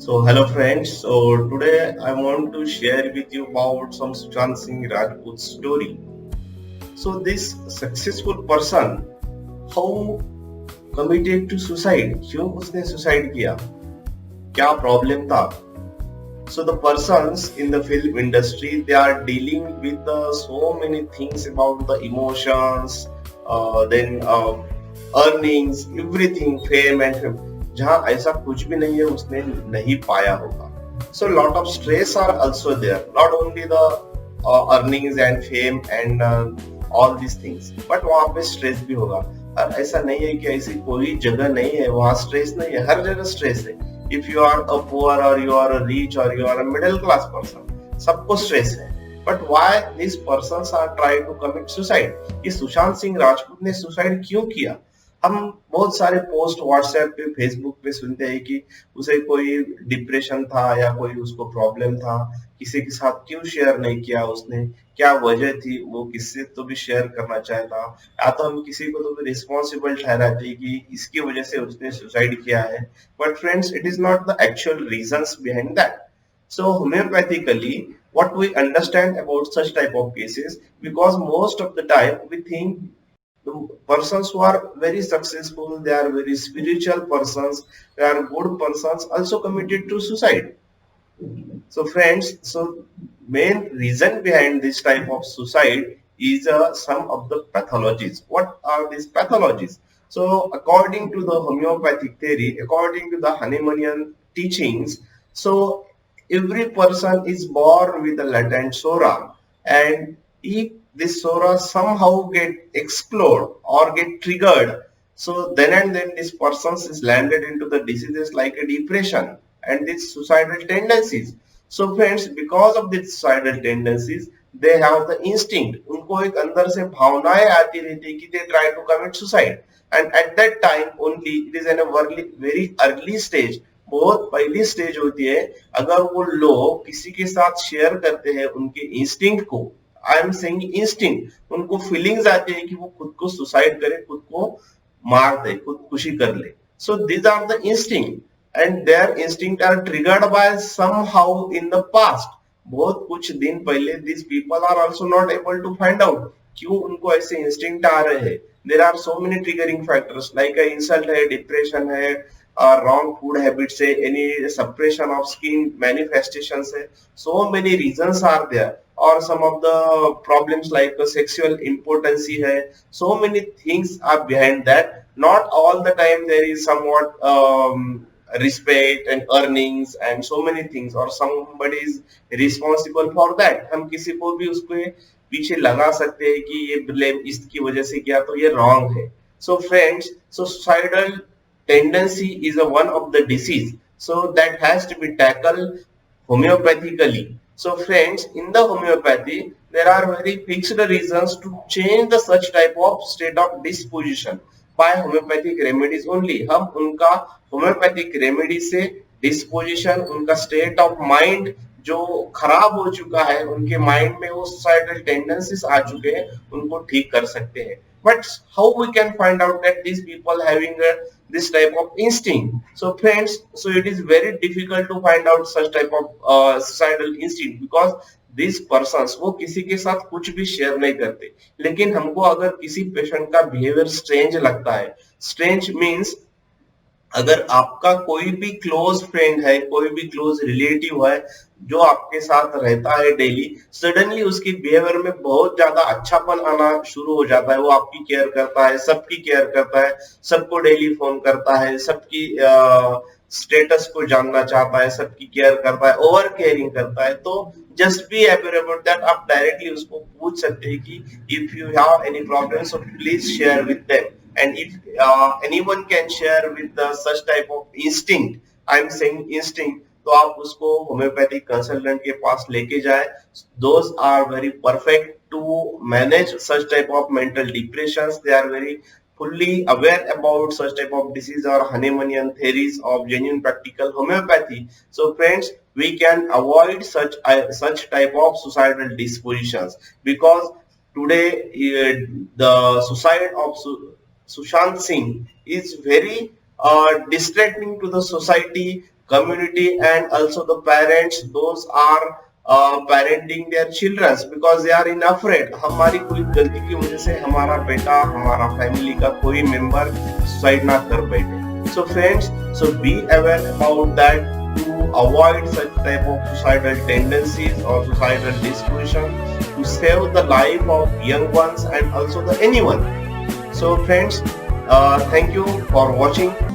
So hello friends. So today I want to share with you about some Sushant Singh Rajput story. So this successful person, how committed to suicide? क्यों उसने suicide किया? क्या problem था? So the persons in the film industry, they are dealing with so many things about the emotions, then earnings, everything, fame and fame. जहाँ ऐसा कुछ भी नहीं है उसने नहीं पाया होगा. So lot of stress are also there. Not only the earnings and fame and all these things, but वहाँ पे stress भी होगा. और ऐसा नहीं है कि ऐसी कोई जगह नहीं है वहाँ stress नहीं है, हर जगह stress है. If you are a poor or you are a rich or you are a middle class person, सबको stress है. But why these persons are trying to commit suicide? कि सुशांत सिंह राजपूत ने suicide क्यों किया? हम बहुत सारे पोस्ट व्हाट्सएप पे फेसबुक पे सुनते हैं कि उसे कोई डिप्रेशन था या कोई उसको प्रॉब्लम था, किसी के साथ क्यों शेयर नहीं किया उसने, क्या वजह थी, वो किससे तो भी शेयर करना चाहता, या तो हम किसी को तो भी रिस्पॉन्सिबल ठहराते कि इसकी वजह से उसने सुसाइड किया है. But friends, it is not the actual reasons behind that. So homeopathically, what we understand about such type of cases, because most of the time we think the persons who are very successful, they are very spiritual persons, they are good persons, also committed to suicide. So friends, so main reason behind this type of suicide is some of the pathologies. What are these pathologies? So according to the homeopathic theory, according to the Hahnemannian teachings, so every person is born with a latent sora, and if this sora somehow get explode or get triggered, so then and then this person is landed into the diseases like a depression and these suicidal tendencies. So friends, because of these suicidal tendencies, they have the instinct. उनको एक अंदर से भावनाएं आती रहती कि they try to commit suicide, and at that time only it is in a very early stage. बहुत पहली स्टेज होती है. अगर वो लोग किसी के साथ शेयर करते हैं उनके इंस्टिंक्ट को, आई एम सेइंग इंस्टिंक्ट, उनको फीलिंग्स आती है कि वो खुद को सुसाइड करे, खुद को मार दे, खुदकुशी कर ले. So these are the instinct, and their instinct are triggered by somehow in the past. बहुत कुछ दिन पहले these people are also not able to find out क्यों उनको ऐसे इंस्टिंक्ट आ रहे हैं. There are so many triggering factors like insult है, डिप्रेशन है, wrong food habits है, any suppression of skin manifestations है. So many reasons are there, or some of the problems like sexual impotency hai. So many things are behind that. Not all the time there is somewhat respect and earnings and so many things, or somebody is responsible for that. हम किसी को भी उसके पीछे लगा सकते हैं कि ये ब्लेम इसकी वजह से किया, तो ये wrong है. So friends, so suicidal tendency is a one of the disease, so that has to be tackled homeopathically. So friends, in the homeopathy, there are very fixed reasons to change the such type of state of disposition by homeopathic remedies only. हम उनका homeopathic remedy से disposition, उनका state of mind जो खराब हो चुका है, उनके माइंड में वो suicidal tendencies आ चुके हैं, उनको ठीक कर सकते हैं. But how we can find out that these people having this type of instinct? So friends, so it is very difficult to find out such type of suicidal instinct, because these persons वो किसी के साथ कुछ भी share नहीं करते. लेकिन हमको अगर किसी पेशेंट का बिहेवियर स्ट्रेंज लगता है, स्ट्रेंज मीन्स अगर आपका कोई भी क्लोज फ्रेंड है, कोई भी क्लोज रिलेटिव है जो आपके साथ रहता है डेली, सडनली उसकी बिहेवियर में बहुत ज्यादा अच्छापन आना शुरू हो जाता है, वो आपकी केयर करता है, सबकी केयर करता है, सबको डेली फोन करता है, सबकी स्टेटस को जानना चाहता है, सबकी केयर करता है, ओवर केयरिंग करता है, तो just be aware about that. आप डायरेक्टली उसको पूछ सकते हैं कि if you have any problem so please share with them. And if anyone can share with the such type of instinct, I'm saying instinct, तो आप उसको होम्योपैथिक कंसल्टेंट के पास लेके जाए. Those are very perfect to manage such type of mental depressions. They are very fully aware about such type of disease or Hahnemannian theories of genuine practical homeopathy. So friends, we can avoid such type of suicidal dispositions, because today the suicide of Sushant Singh is very distracting to the society, community, and also the parents, those are parenting their children because they are in afraid हमारी कोई गलती की वजह से हमारा बेटा, हमारा family का कोई मेंबर सुसाइड ना कर बैठे. So friends, so be aware about that to avoid such type of suicidal tendencies or suicidal disposition, to save the life of young ones and also the anyone. So friends, thank you for watching.